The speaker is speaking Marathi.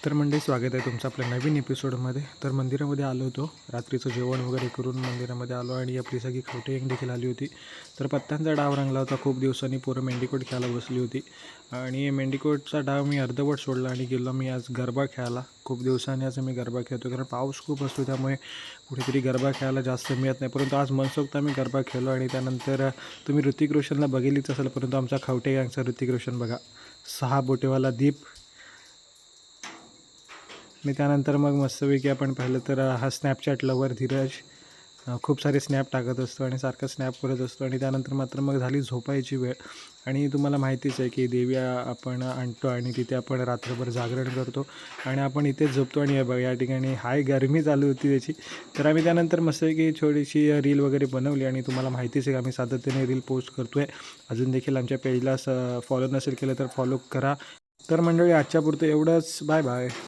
तर मंडळी, स्वागत आहे तुमचं आपल्या नवीन एपिसोडमध्ये. तर मंदिरामध्ये आलो होतो, रात्रीचं जेवण वगैरे करून मंदिरामध्ये आलो आणि आपली सगळी खवटे गँग देखील आली होती. तर पत्त्यांचा डाव रंगला होता. खूप दिवसांनी पोरं मेंढीकोट खेळायला बसली होती आणि मेंढीकोटचा डाव मी अर्धवट सोडला आणि गेलो मी आज गरबा खेळायला. खूप दिवसांनी आज मी गरबा खेळतो, कारण पाऊस खूप असतो त्यामुळे कुठेतरी गरबा खेळायला जास्त मिळत नाही. परंतु आज मनसोक्त आम्ही गरबा खेळलो आणि त्यानंतर तुम्ही ऋतिक रोशनला बघितलीच असेल, परंतु आमचा खवटे गँगचा ऋतिक रोशन बघा, 6 बोटेवाला दीप. आणि त्यानंतर मग मस्तपैकी आपण पाहिलं तर हा स्नॅपचॅट लवर धीरज खूप सारे स्नॅप टाकत असतो आणि सारखं स्नॅप करत असतो. आणि त्यानंतर मात्र मग झाली झोपायची वेळ. आणि तुम्हाला माहितीच आहे की देवी आपण आणतो आणि तिथे आपण रात्रभर जागरण करतो आणि आपण इथेच झोपतो. आणि बघा या ठिकाणी हाय गरमी चालू होती त्याची. तर आम्ही त्यानंतर मस्तपैकी थोडीशी रील वगैरे बनवली आणि तुम्हाला माहितीच आहे की आम्ही सातत्याने रील पोस्ट करतो आहे. अजून देखील आमच्या पेजला फॉलो नसेल केलं तर फॉलो करा. तर मंडळी, आजच्यापुरतं एवढंच. Bye bye.